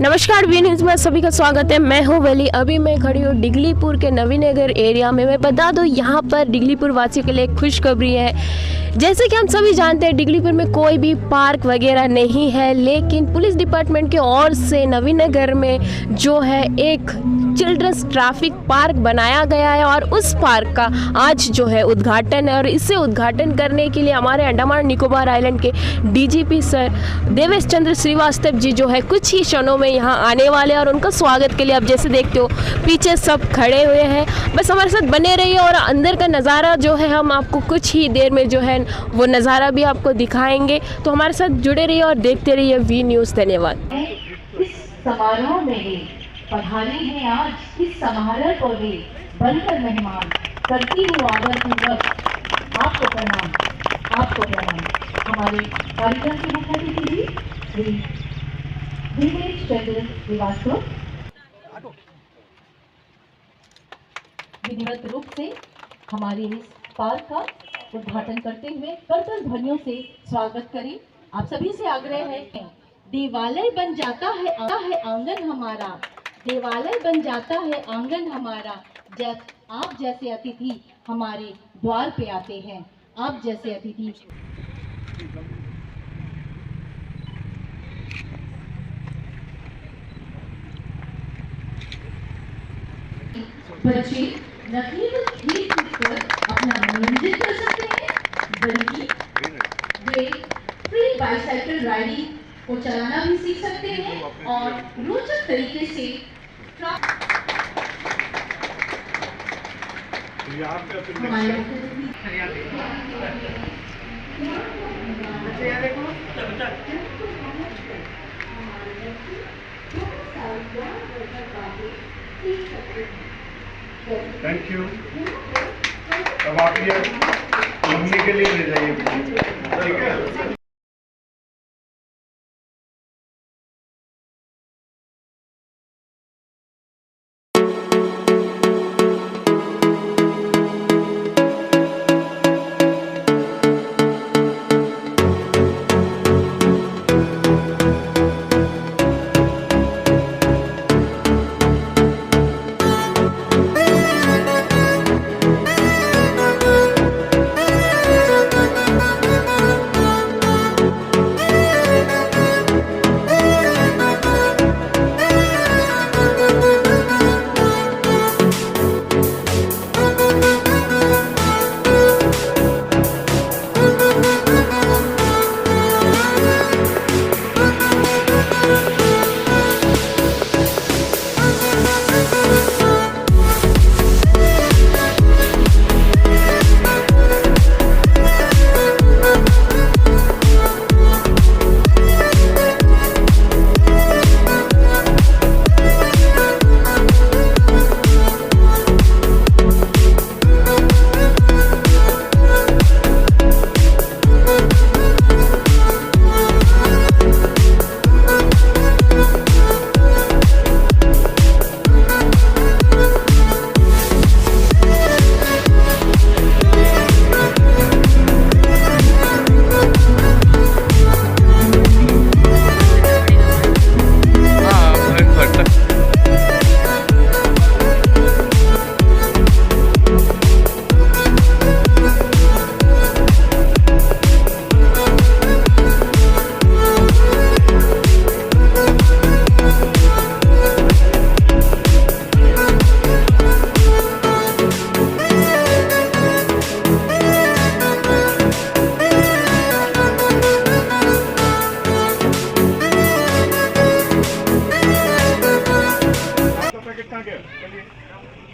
नमस्कार, V news में सभी का स्वागत है। मैं हूं वली। अभी मैं खड़ी हूं डिगलीपुर के नवीनगर एरिया में। मैं बता दूं, यहां पर डिगलीपुर वासियों के लिए एक खुशखबरी है। जैसे कि हम सभी जानते हैं, डिगलीपुर में कोई भी पार्क वगैरह नहीं है, लेकिन पुलिस डिपार्टमेंट की ओर से नवीनगर में जो है एक चिल्ड्रंस ट्रैफिक पार्क बनाया गया है और उस पार्क का आज जो है उद्घाटन है। और इसे उद्घाटन करने के लिए हमारे अंडमान निकोबार आइलैंड के डीजीपी सर देवेश चंद्र श्रीवास्तव जी जो है कुछ ही क्षणों में यहाँ आने वाले हैं और उनका स्वागत के लिए आप जैसे देखते हो पीछे सब खड़े हुए हैं। बस हमारे साथ बने रहिए और अंदर का नज़ारा जो है हम आपको कुछ ही देर में जो है वो नज़ारा भी आपको दिखाएंगे। तो हमारे साथ जुड़े रहिए और देखते रहिए वी न्यूज़। धन्यवाद। इस समारोह में भी पधारे हैं आज इस समारोह को भी बनकर मेहमान करती हूँ आदरपूर्वक आपको प्रणाम। हमारे कार्यक्रम के मुख्य अतिथि श्री देवेश चंद्र श्रीवास्तव विधिवत रूप से हमारे इस पार्क का उद्घाटन करते हुए करतल ध्वनियों से स्वागत करें। आप सभी से आग्रह है, देवालय बन जाता है आंगन हमारा, देवालय बन जाता है आंगन हमारा, जब आप जैसे अतिथि हमारे द्वार पे आते हैं। आप जैसे अतिथि बच्चे न केवल खेल कूद कर अपना मनोरंजन कर सकते हैं, बल्कि वे फ्री बाइसाइकिल राइडिंग को चलाना भी सीख सकते हैं और रोचक तरीके से थैंक यू। अब आप ये घूमने के लिए ले जाइए, ठीक है।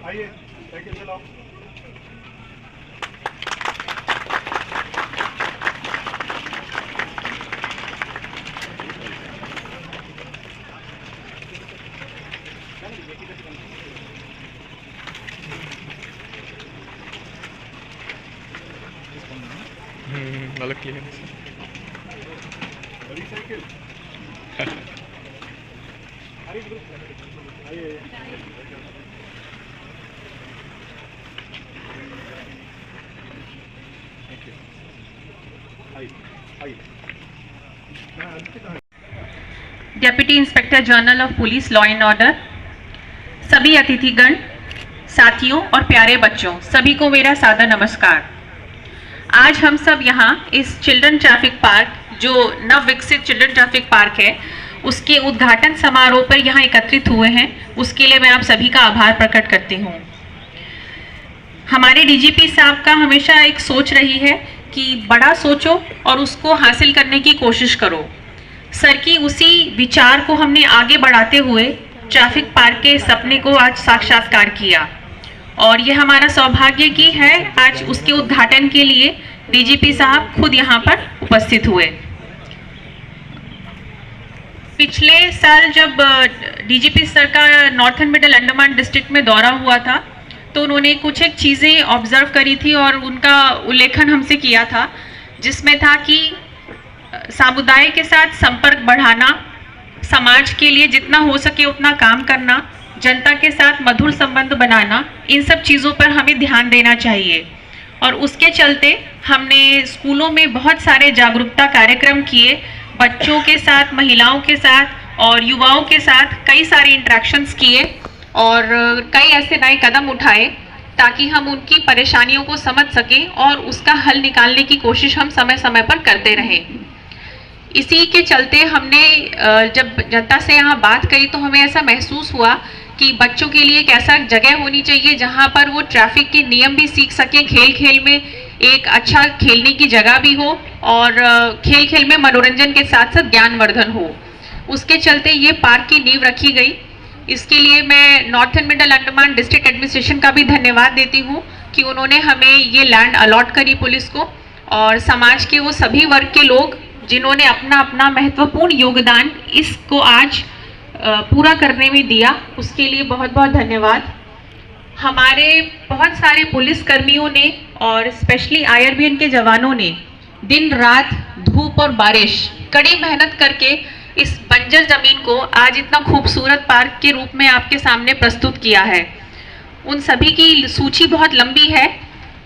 आइए साइकिल चलाओ। वाला किया है बड़ी साइकिल। आइए deputy inspector general of police law and order, सभी अतिथिगण, साथियों और प्यारे बच्चों, सभी को मेरा सादर नमस्कार। आज हम सब यहाँ इस चिल्ड्रन ट्रैफिक पार्क, जो नव विकसित चिल्ड्रन ट्रैफिक पार्क है, उसके उद्घाटन समारोह पर यहाँ एकत्रित हुए हैं। उसके लिए मैं आप सभी का आभार प्रकट करती हूँ। हमारे डीजीपी साहब का हमेशा एक सोच रही है कि बड़ा सोचो और उसको हासिल करने की कोशिश करो। सर की उसी विचार को हमने आगे बढ़ाते हुए ट्रैफिक पार्क के सपने को आज साक्षात्कार किया और ये हमारा सौभाग्य की है आज उसके उद्घाटन के लिए डीजीपी साहब खुद यहाँ पर उपस्थित हुए। पिछले साल जब डीजीपी सर का नॉर्थन मिडल अंडमान डिस्ट्रिक्ट में दौरा हुआ था तो उन्होंने कुछ एक चीज़ें ऑब्जर्व करी थी और उनका उल्लेखन हमसे किया था, जिसमें था कि समुदाय के साथ संपर्क बढ़ाना, समाज के लिए जितना हो सके उतना काम करना, जनता के साथ मधुर संबंध बनाना, इन सब चीज़ों पर हमें ध्यान देना चाहिए। और उसके चलते हमने स्कूलों में बहुत सारे जागरूकता कार्यक्रम किए, बच्चों के साथ, महिलाओं के साथ और युवाओं के साथ कई सारे इंटरेक्शंस किए और कई ऐसे नए कदम उठाए ताकि हम उनकी परेशानियों को समझ सकें और उसका हल निकालने की कोशिश हम समय समय पर करते रहें। इसी के चलते हमने जब जनता से यहाँ बात करी तो हमें ऐसा महसूस हुआ कि बच्चों के लिए एक ऐसा जगह होनी चाहिए जहाँ पर वो ट्रैफिक के नियम भी सीख सकें, खेल खेल में एक अच्छा खेलने की जगह भी हो और खेल खेल में मनोरंजन के साथ साथ ज्ञानवर्धन हो। उसके चलते ये पार्क की नींव रखी गई। इसके लिए मैं northern middle Andaman district administration का भी धन्यवाद देती हूँ कि उन्होंने हमें ये लैंड अलॉट करी पुलिस को, और समाज के वो सभी वर्ग के लोग जिन्होंने अपना अपना महत्वपूर्ण योगदान इसको आज पूरा करने में दिया, उसके लिए बहुत बहुत धन्यवाद। हमारे बहुत सारे पुलिस कर्मियों ने और स्पेशली IRBN के जवानों ने दिन रात धूप और बारिश कड़ी मेहनत करके इस बंजर जमीन को आज इतना खूबसूरत पार्क के रूप में आपके सामने प्रस्तुत किया है। उन सभी की सूची बहुत लंबी है,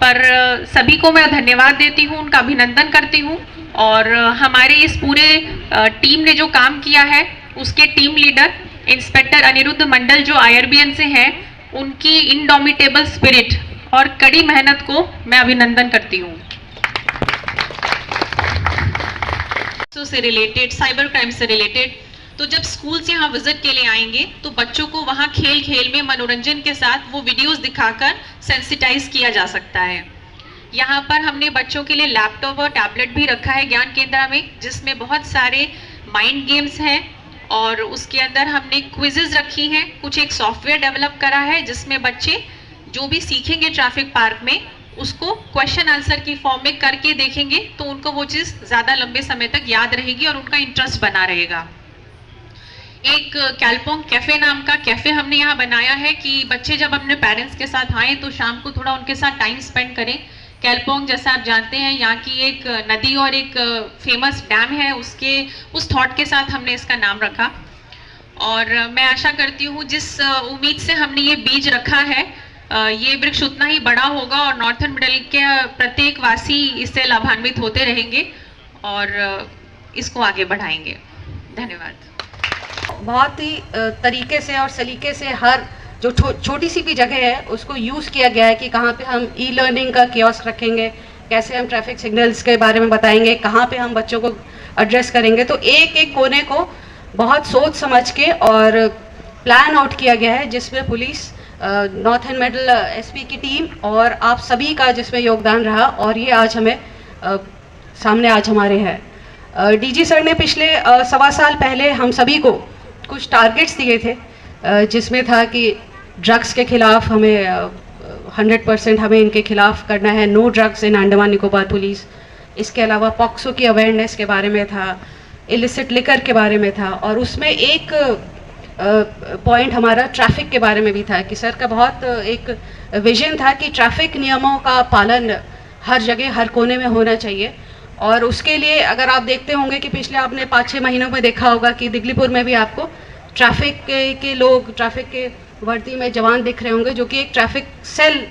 पर सभी को मैं धन्यवाद देती हूँ, उनका अभिनंदन करती हूँ। और हमारे इस पूरे टीम ने जो काम किया है उसके टीम लीडर इंस्पेक्टर अनिरुद्ध मंडल जो IRBN से हैं, उनकी इनडोमिटेबल स्पिरिट और कड़ी मेहनत को मैं अभिनंदन करती हूँ। से रिलेटेड, साइबर क्राइम से रिलेटेड, तो जब स्कूल्स यहाँ विजिट के लिए आएंगे तो बच्चों को वहाँ खेल खेल में मनोरंजन के साथ वो वीडियोस दिखाकर सेंसिटाइज किया जा सकता है। यहाँ पर हमने बच्चों के लिए लैपटॉप और टैबलेट भी रखा है ज्ञान केंद्र में, जिसमें बहुत सारे माइंड गेम्स हैं और उसके अंदर हमने क्विजेज रखी हैं। कुछ एक सॉफ्टवेयर डेवलप करा है जिसमें बच्चे जो भी सीखेंगे ट्रैफिक पार्क में उसको क्वेश्चन आंसर की फॉर्म में करके देखेंगे तो उनको वो चीज़ ज़्यादा लंबे समय तक याद रहेगी और उनका इंटरेस्ट बना रहेगा। एक कैल्पोंग कैफ़े नाम का कैफ़े हमने यहाँ बनाया है कि बच्चे जब अपने पेरेंट्स के साथ आएँ तो शाम को थोड़ा उनके साथ टाइम स्पेंड करें। कैल्पोंग जैसा आप जानते हैं यहाँ की एक नदी और एक फेमस डैम है, उस थॉट के साथ हमने इसका नाम रखा। और मैं आशा करती हूँ जिस उम्मीद से हमने ये बीज रखा है ये वृक्ष उतना ही बड़ा होगा और नॉर्थन मिडल के प्रत्येक वासी इससे लाभान्वित होते रहेंगे और इसको आगे बढ़ाएंगे। धन्यवाद। बहुत ही तरीके से और सलीके से हर जो छोटी सी भी जगह है उसको यूज़ किया गया है कि कहाँ पे हम ई-लर्निंग का कियोस्क रखेंगे, कैसे हम ट्रैफिक सिग्नल्स के बारे में बताएंगे, कहाँ पे हम बच्चों को एड्रेस करेंगे। तो एक एक कोने को बहुत सोच समझ के और प्लान आउट किया गया है, जिसमें पुलिस, नॉर्थन मिडल SP की टीम और आप सभी का जिसमें योगदान रहा, और ये आज हमें सामने आज हमारे है। DG सर ने पिछले 1.25 साल पहले हम सभी को कुछ टारगेट्स दिए थे, जिसमें था कि ड्रग्स के खिलाफ हमें 100% हमें इनके खिलाफ करना है, no drugs in Andaman Nicobar police. इसके अलावा पॉक्सो की अवेयरनेस के बारे में था, इलिसिट लिकर के बारे में था, और उसमें एक पॉइंट हमारा ट्रैफिक के बारे में भी था कि सर का बहुत एक विजन था कि ट्रैफिक नियमों का पालन हर जगह हर कोने में होना चाहिए। और उसके लिए अगर आप देखते होंगे कि पिछले आपने 5-6 महीनों में देखा होगा कि दिगलीपुर में भी आपको ट्रैफिक के लोग, ट्रैफिक के वर्दी में जवान दिख रहे होंगे, जो कि एक ट्रैफिक सेल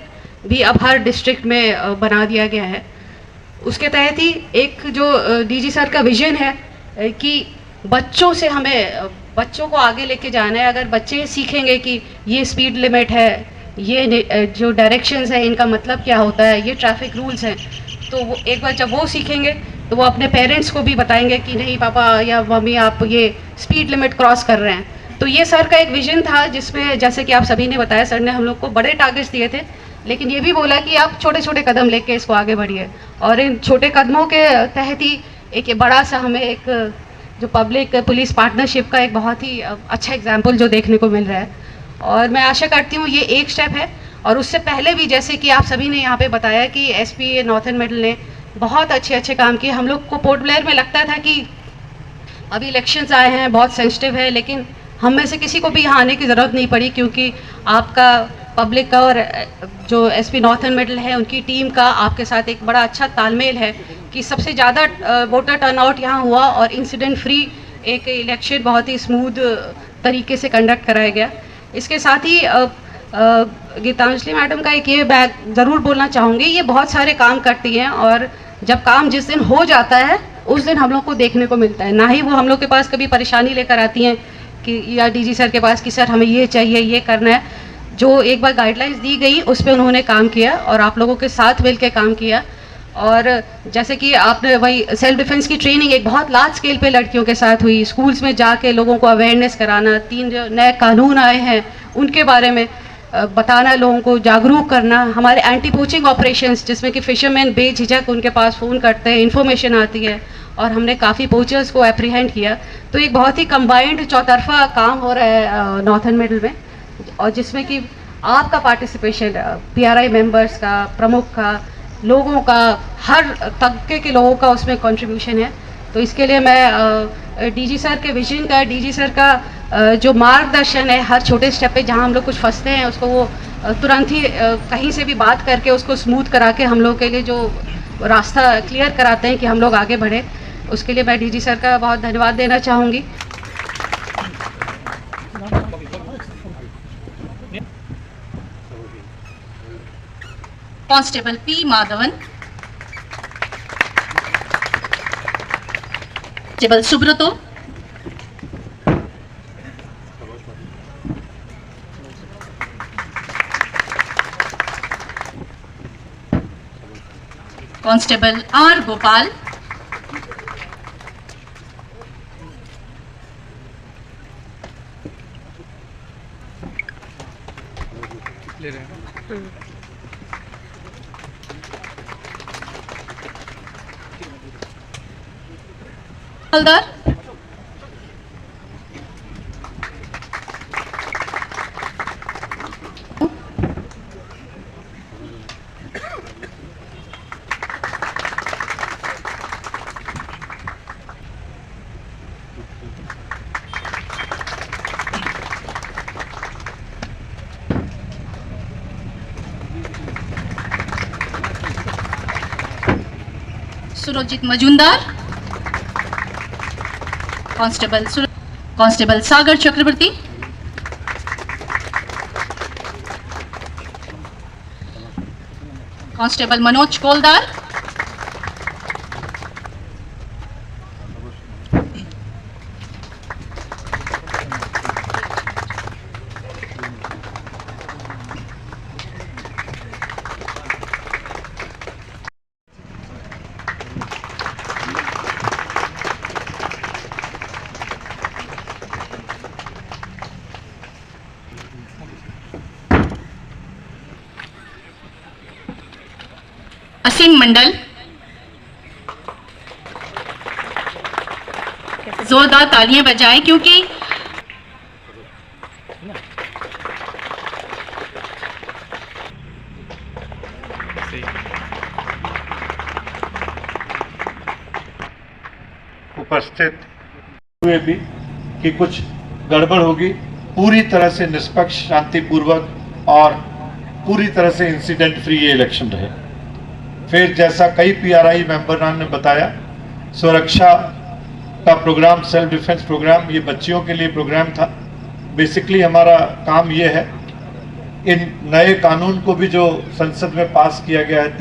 भी अब हर डिस्ट्रिक्ट में बना दिया गया है। उसके तहत ही एक जो DG सर का विजन है कि बच्चों से हमें बच्चों को आगे लेके जाना है। अगर बच्चे सीखेंगे कि ये स्पीड लिमिट है, ये जो डायरेक्शंस है इनका मतलब क्या होता है, ये ट्रैफिक रूल्स हैं, तो वो एक बार जब वो सीखेंगे तो वो अपने पेरेंट्स को भी बताएंगे कि नहीं पापा या मम्मी आप ये स्पीड लिमिट क्रॉस कर रहे हैं। तो ये सर का एक विजन था जिसमें जैसे कि आप सभी ने बताया, सर ने हम लोग को बड़े टारगेट्स दिए थे, लेकिन ये भी बोला कि आप छोटे छोटे कदम लेके इसको आगे बढ़िए। और इन छोटे कदमों के तहत ही एक बड़ा सा हमें एक जो पब्लिक पुलिस पार्टनरशिप का एक बहुत ही अच्छा एग्जाम्पल जो देखने को मिल रहा है। और मैं आशा करती हूँ ये एक स्टेप है, और उससे पहले भी जैसे कि आप सभी ने यहाँ पे बताया कि एसपी नॉर्थन मिडल ने बहुत अच्छे काम किए। हम लोग को पोर्ट ब्लेयर में लगता था कि अभी इलेक्शंस आए हैं, बहुत सेंसिटिव है, लेकिन हम में से किसी को भी यहाँ आने की ज़रूरत नहीं पड़ी, क्योंकि आपका पब्लिक का और जो एसपी नॉर्थन मिडल है उनकी टीम का आपके साथ एक बड़ा अच्छा तालमेल है कि सबसे ज़्यादा वोटर टर्नआउट यहाँ हुआ और इंसिडेंट फ्री एक इलेक्शन बहुत ही स्मूथ तरीके से कंडक्ट कराया गया। इसके साथ ही गीतांजलि मैडम का एक ये बैग ज़रूर बोलना चाहूँगी, ये बहुत सारे काम करती हैं और जब काम जिस दिन हो जाता है उस दिन हम लोग को देखने को मिलता है, ना ही वो हम लोग के पास कभी परेशानी लेकर आती हैं कि या डीजी सर के पास कि सर हमें ये चाहिए, ये करना है। जो एक बार गाइडलाइंस दी गई उस पर उन्होंने काम किया और आप लोगों के साथ मिल के काम किया। और जैसे कि आपने वही सेल्फ डिफेंस की ट्रेनिंग एक बहुत लार्ज स्केल पे लड़कियों के साथ हुई, स्कूल्स में जाके लोगों को अवेयरनेस कराना, 3 जो नए कानून आए हैं उनके बारे में बताना, लोगों को जागरूक करना, हमारे एंटी पोचिंग ऑपरेशंस जिसमें कि फिशरमैन बेझिझक उनके पास फ़ोन करते हैं, इन्फॉर्मेशन आती है और हमने काफ़ी पोचर्स को एप्रीहेंड किया। तो एक बहुत ही कंबाइंड चौतरफा काम हो रहा है नॉर्थन मिडल में, और जिसमें कि आपका पार्टिसिपेशन, पीआरआई मेंबर्स का, प्रमुख का, लोगों का, हर तबके के लोगों का उसमें कंट्रीब्यूशन है। तो इसके लिए मैं डीजी सर के विजन का, डीजी सर का जो मार्गदर्शन है हर छोटे स्टेप पे जहां हम लोग कुछ फंसते हैं उसको वो तुरंत ही कहीं से भी बात करके उसको स्मूथ करा के हम लोग के लिए जो रास्ता क्लियर कराते हैं कि हम लोग आगे बढ़े, उसके लिए मैं डीजी सर का बहुत धन्यवाद देना चाहूँगी। Constable P Madhavan, constable Subrato, constable R Gopal, ले रहे हैं। हवलदार, सुरजीत मजूमदार, कांस्टेबल सागर चक्रवर्ती, कांस्टेबल मनोज कोलदार, असीम मंडल, जोरदार तालियां बजाएं क्योंकि उपस्थित हुए भी कि कुछ गड़बड़ होगी, पूरी तरह से निष्पक्ष, शांतिपूर्वक और पूरी तरह से इंसिडेंट फ्री ये इलेक्शन रहे। फिर जैसा कई पीआरआई मेंबरान ने बताया, सुरक्षा का प्रोग्राम, सेल्फ डिफेंस प्रोग्राम, ये बच्चियों के लिए प्रोग्राम था। बेसिकली हमारा काम ये है, इन नए कानून को भी जो संसद में पास किया गया है,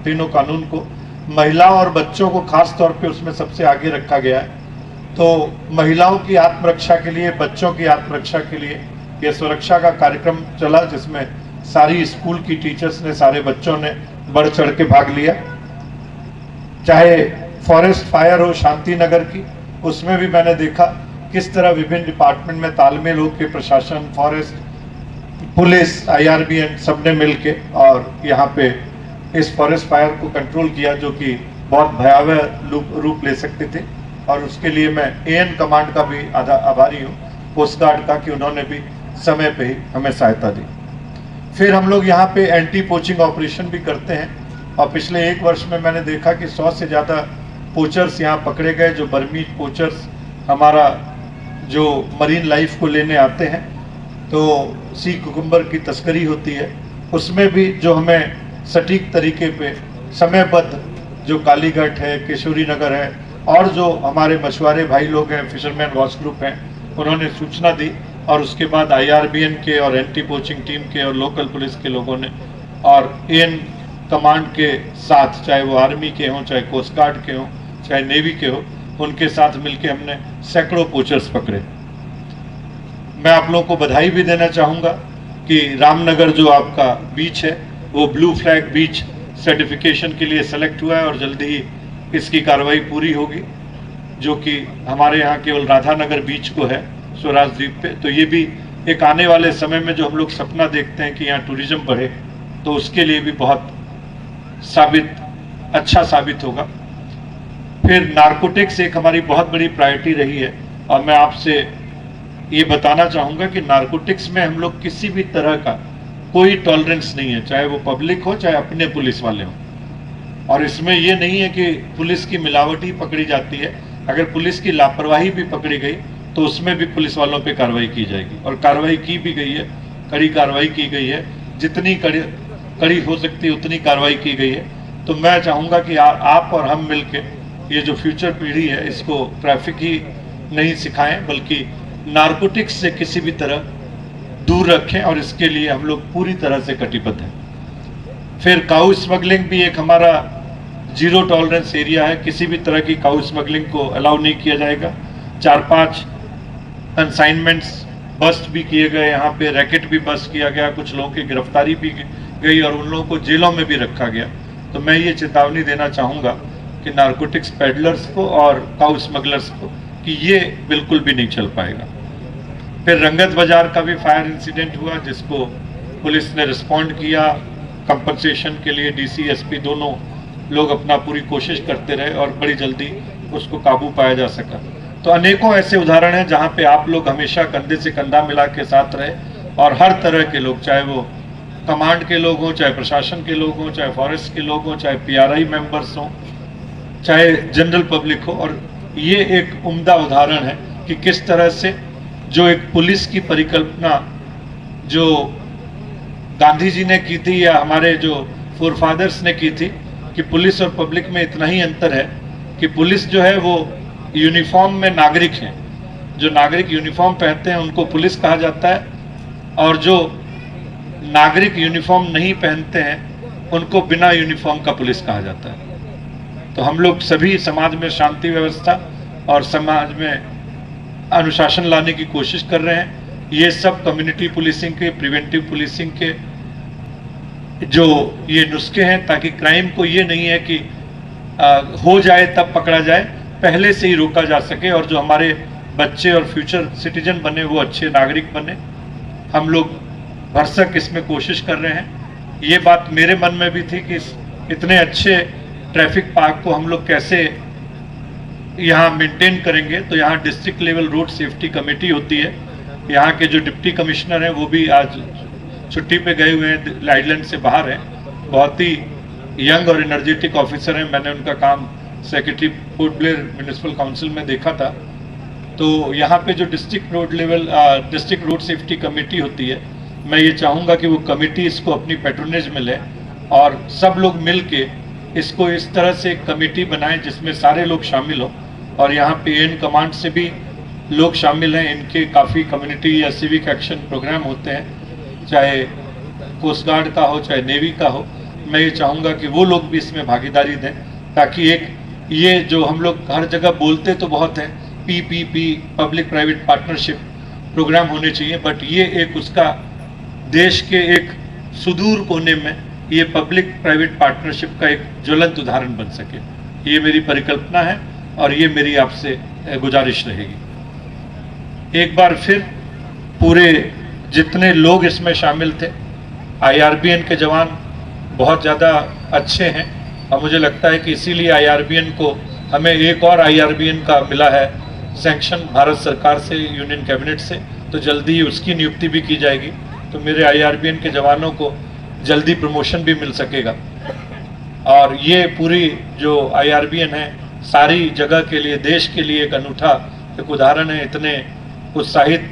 तीनों कानून को महिला और बच्चों को खास तौर पे उसमें सबसे आगे रखा गया है। तो महिलाओं की आत्मरक्षा के लिए, बच्चों की आत्मरक्षा के लिए ये सुरक्षा का कार्यक्रम चला, जिसमें सारी स्कूल की टीचर्स ने, सारे बच्चों ने बढ़ चढ़ के भाग लिया। चाहे फॉरेस्ट फायर हो शांति नगर की, उसमें भी मैंने देखा किस तरह विभिन्न डिपार्टमेंट में तालमेल हो के प्रशासन, फॉरेस्ट, पुलिस, IRBN सबने मिलके और यहाँ पे इस फॉरेस्ट फायर को कंट्रोल किया, जो कि बहुत भयावह रूप ले सकते थे। और उसके लिए मैं AN कमांड का भी आभारी हूँ, कोस्ट गार्ड का, कि उन्होंने भी समय पे ही हमें सहायता दी। फिर हम लोग यहाँ पे एंटी पोचिंग ऑपरेशन भी करते हैं और पिछले 1 वर्ष में मैंने देखा कि 100 से ज़्यादा पोचर्स यहाँ पकड़े गए, जो बर्मीज पोचर्स हमारा जो मरीन लाइफ को लेने आते हैं, तो सी कुकुम्बर की तस्करी होती है, उसमें भी जो हमें सटीक तरीके पे समयबद्ध, जो कालीघाट है, केशोरी नगर है और जो हमारे मछुआरे भाई लोग हैं, फिशरमैन वॉच ग्रुप हैं, उन्होंने सूचना दी और उसके बाद IRBN के और एंटी पोचिंग टीम के और लोकल पुलिस के लोगों ने और AN कमांड के साथ, चाहे वो आर्मी के हों, चाहे कोस्ट गार्ड के हों, चाहे नेवी के हो, उनके साथ मिलके हमने सैकड़ों पोचर्स पकड़े। मैं आप लोगों को बधाई भी देना चाहूँगा कि रामनगर जो आपका बीच है वो ब्लू फ्लैग बीच सर्टिफिकेशन के लिए सेलेक्ट हुआ है और जल्दी ही इसकी कार्रवाई पूरी होगी, जो कि हमारे यहाँ केवल राधानगर बीच को है स्वराज द्वीप पे। तो ये भी एक आने वाले समय में जो हम लोग सपना देखते हैं कि यहाँ टूरिज्म बढ़े, तो उसके लिए भी बहुत अच्छा साबित होगा। फिर नारकोटिक्स एक हमारी बहुत बड़ी प्रायोरिटी रही है और मैं आपसे ये बताना चाहूँगा कि नारकोटिक्स में हम लोग किसी भी तरह का कोई टॉलरेंस नहीं है, चाहे वो पब्लिक हो चाहे अपने पुलिस वाले हों। और इसमें ये नहीं है कि पुलिस की मिलावट ही पकड़ी जाती है, अगर पुलिस की लापरवाही भी पकड़ी गई तो उसमें भी पुलिस वालों पे कार्रवाई की जाएगी और कार्रवाई की भी गई है, कड़ी कार्रवाई की गई है, जितनी कड़ी हो सकती है उतनी कार्रवाई की गई है। तो मैं चाहूँगा कि आप और हम मिलके ये जो फ्यूचर पीढ़ी है इसको ट्रैफिक ही नहीं सिखाएं, बल्कि नारकोटिक्स से किसी भी तरह दूर रखें और इसके लिए हम लोग पूरी तरह से कटिबद्ध हैं। फिर काऊ स्मगलिंग भी एक हमारा 0 टॉलरेंस एरिया है, किसी भी तरह की काऊ स्मगलिंग को अलाउ नहीं किया जाएगा। 4-5 कंसाइनमेंट्स बस्ट भी किए गए, यहाँ पे रैकेट भी बस्ट किया गया, कुछ लोगों की गिरफ्तारी भी गई और उन लोगों को जेलों में भी रखा गया। तो मैं ये चेतावनी देना चाहूँगा कि नारकोटिक्स पेडलर्स को और काऊ स्मगलर्स को कि ये बिल्कुल भी नहीं चल पाएगा। फिर रंगत बाजार का भी फायर इंसिडेंट हुआ, जिसको पुलिस ने रिस्पॉन्ड किया, कंपनसेशन के लिए DC SP दोनों लोग अपना पूरी कोशिश करते रहे और बड़ी जल्दी उसको काबू पाया जा सका। तो अनेकों ऐसे उदाहरण हैं जहाँ पे आप लोग हमेशा कंधे से कंधा मिला के साथ रहे और हर तरह के लोग, चाहे वो कमांड के लोग हों, चाहे प्रशासन के लोग हों, चाहे फॉरेस्ट के लोग हों, चाहे PRI मेंबर्स हों, चाहे जनरल पब्लिक हो। और ये एक उम्दा उदाहरण है कि किस तरह से जो एक पुलिस की परिकल्पना जो गांधी जी ने की थी या हमारे जो फोरफादर्स ने की थी कि पुलिस और पब्लिक में इतना ही अंतर है कि पुलिस जो है वो यूनिफॉर्म में नागरिक हैं, जो नागरिक यूनिफॉर्म पहनते हैं उनको पुलिस कहा जाता है और जो नागरिक यूनिफॉर्म नहीं पहनते हैं उनको बिना यूनिफॉर्म का पुलिस कहा जाता है। तो हम लोग सभी समाज में शांति व्यवस्था और समाज में अनुशासन लाने की कोशिश कर रहे हैं। ये सब कम्युनिटी पुलिसिंग के, प्रिवेंटिव पुलिसिंग के जो ये नुस्खे हैं, ताकि क्राइम को ये नहीं है कि हो जाए तब पकड़ा जाए, पहले से ही रोका जा सके और जो हमारे बच्चे और फ्यूचर सिटीजन बने वो अच्छे नागरिक बने। हम लोग भरसक इसमें कोशिश कर रहे हैं। ये बात मेरे मन में भी थी कि इतने अच्छे ट्रैफिक पार्क को हम लोग कैसे यहाँ मेंटेन करेंगे। तो यहाँ district level road safety committee होती है, यहाँ के जो डिप्टी कमिश्नर हैं वो भी आज छुट्टी पे गए हुए हैं, आइलैंड से बाहर हैं, बहुत ही यंग और एनर्जेटिक ऑफिसर हैं। मैंने उनका काम secretary port Blair municipal council में देखा था। तो यहाँ पे जो डिस्ट्रिक्ट रोड सेफ्टी कमेटी होती है, मैं ये चाहूँगा कि वो कमेटी इसको अपनी पैट्रोनेज में ले और सब लोग मिल के इसको इस तरह से एक कमेटी बनाएं जिसमें सारे लोग शामिल हों। और यहाँ पे AN कमांड से भी लोग शामिल हैं, इनके काफ़ी कम्युनिटी या सिविक एक्शन प्रोग्राम होते हैं, चाहे कोस्ट गार्ड का हो चाहे नेवी का हो। मैं ये चाहूँगा कि वो लोग भी इसमें भागीदारी दें, ताकि एक ये जो हम लोग हर जगह बोलते तो बहुत हैं PPP public private partnership program होने चाहिए, बट ये एक उसका देश के एक सुदूर कोने में ये पब्लिक प्राइवेट पार्टनरशिप का एक ज्वलंत उदाहरण बन सके। ये मेरी परिकल्पना है और ये मेरी आपसे गुजारिश रहेगी। एक बार फिर पूरे जितने लोग इसमें शामिल थे, IRBN के जवान बहुत ज़्यादा अच्छे हैं और मुझे लगता है कि इसीलिए IRBN को हमें एक और IRBN का मिला है सैंक्शन भारत सरकार से, यूनियन कैबिनेट से, तो जल्दी ही उसकी नियुक्ति भी की जाएगी, तो मेरे IRBN के जवानों को जल्दी प्रमोशन भी मिल सकेगा। और ये पूरी जो IRBN है सारी जगह के लिए, देश के लिए एक अनूठा एक उदाहरण है। इतने उत्साहित,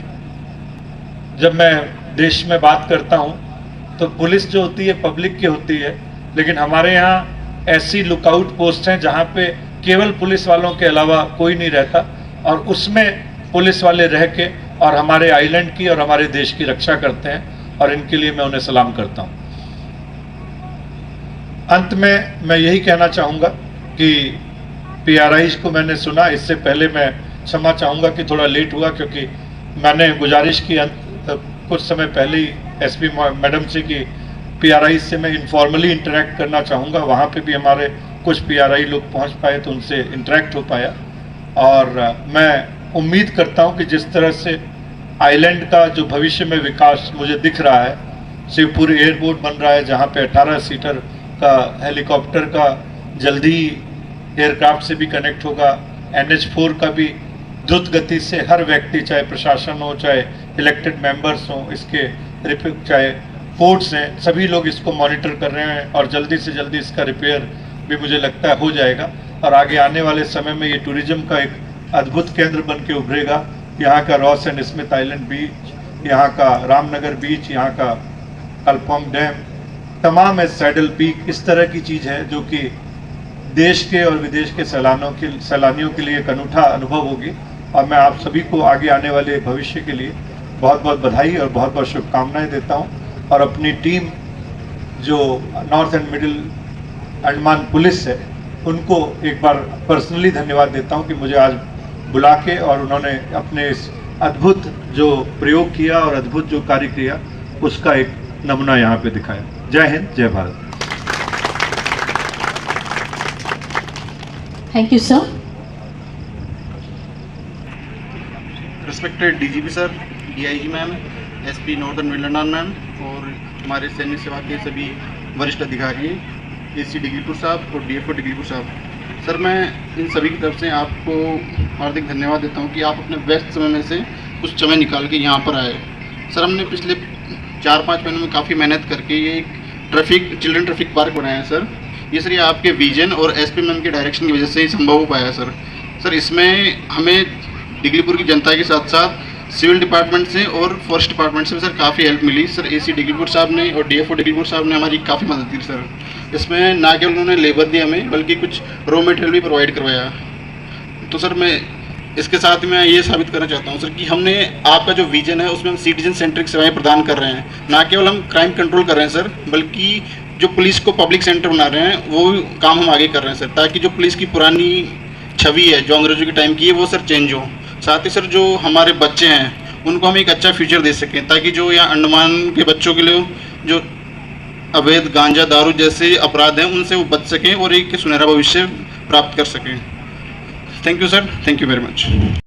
जब मैं देश में बात करता हूँ तो पुलिस जो होती है पब्लिक की होती है, लेकिन हमारे यहाँ ऐसी लुकआउट पोस्ट हैं जहाँ पे केवल पुलिस वालों के अलावा कोई नहीं रहता, और उसमें पुलिस वाले रह के और हमारे आइलैंड की और हमारे देश की रक्षा करते हैं, और इनके लिए मैं उन्हें सलाम करता हूँ। अंत में मैं यही कहना चाहूँगा कि PRIs को मैंने सुना, इससे पहले मैं क्षमा चाहूँगा कि थोड़ा लेट हुआ, क्योंकि मैंने गुजारिश की कुछ समय पहले ही SP मैडम से कि PRI से मैं इनफॉर्मली इंटरेक्ट करना चाहूँगा। वहाँ पे भी हमारे कुछ PRI लोग पहुँच पाए तो उनसे इंटरेक्ट हो पाया, और मैं उम्मीद करता हूँ कि जिस तरह से आइलैंड का जो भविष्य में विकास मुझे दिख रहा है, शिवपुर एयरपोर्ट बन रहा है जहाँ पे 18 सीटर का हेलीकॉप्टर का जल्दी एयरक्राफ्ट से भी कनेक्ट होगा, NH4 का भी द्रुत गति से हर व्यक्ति, चाहे प्रशासन हो, चाहे इलेक्टेड मेंबर्स हो, इसके चाहे पोर्ट्स हैं, सभी लोग इसको मॉनिटर कर रहे हैं, और जल्दी से जल्दी इसका रिपेयर भी मुझे लगता है हो जाएगा, और आगे आने वाले समय में ये टूरिज्म का एक अद्भुत केंद्र बन के उभरेगा। यहाँ का रॉस एंड स्मिथ आइलैंड बीच, यहाँ का रामनगर बीच, यहाँ का कल्पम डैम, तमाम है सैडल पीक, इस तरह की चीज़ है जो कि देश के और विदेश के सैलानियों के लिए एक अनूठा अनुभव होगी। और मैं आप सभी को आगे आने वाले भविष्य के लिए बहुत बहुत बधाई और बहुत बहुत शुभकामनाएं देता हूं, और अपनी टीम जो north and middle Andaman police है उनको एक बार पर्सनली धन्यवाद देता हूं कि मुझे आज बुला के और उन्होंने अपने इस अद्भुत जो प्रयोग किया और अद्भुत जो कार्य किया उसका एक नमूना यहाँ पे दिखाया। जय हिंद, जय Bharat. Thank you sir. Respected DGP sir, DIG ma'am, SP northern Midland ma'am, और हमारे सैन्य सेवा के सभी वरिष्ठ अधिकारी, AC डिग्रीपुर साहब और DFO डिग्रीपुर साहब। सर, मैं इन सभी की तरफ से आपको हार्दिक धन्यवाद देता हूं कि आप अपने व्यस्त समय में से कुछ समय निकाल के यहाँ पर आए। सर, हमने पिछले 4-5 महीनों में काफ़ी मेहनत करके ये एक चिल्ड्रन ट्रैफिक पार्क बनाया है सर। ये सर ये आपके विजन और SP मैम के डायरेक्शन की वजह से ही संभव हो पाया है सर। सर, इसमें हमें डिगलीपुर की जनता के साथ साथ सिविल डिपार्टमेंट से और फॉरेस्ट डिपार्टमेंट से भी सर काफ़ी हेल्प मिली सर। AC डिगलीपुर साहब ने और DFO डिगलीपुर साहब ने हमारी काफ़ी मदद की सर। इसमें ना केवल उन्होंने लेबर दी हमें, बल्कि कुछ रॉ मटेरियल भी प्रोवाइड करवाया। तो सर, मैं इसके साथ मैं ये साबित करना चाहता हूँ सर कि हमने आपका जो विजन है उसमें हम सिटीजन सेंट्रिक सेवाएं प्रदान कर रहे हैं। ना केवल हम क्राइम कंट्रोल कर रहे हैं सर, बल्कि जो पुलिस को पब्लिक सेंटर बना रहे हैं वो काम हम आगे कर रहे हैं सर, ताकि जो पुलिस की पुरानी छवि है जो अंग्रेजों के टाइम की है वो सर चेंज हो। साथ ही सर जो हमारे बच्चे हैं उनको हम एक अच्छा फ्यूचर दे सकें, ताकि जो यहाँ अंडमान के बच्चों के लिए जो अवैध गांजा दारू जैसे अपराध हैं उनसे वो बच सकें और एक सुनहरा भविष्य प्राप्त कर सकें। Thank you sir, thank you very much.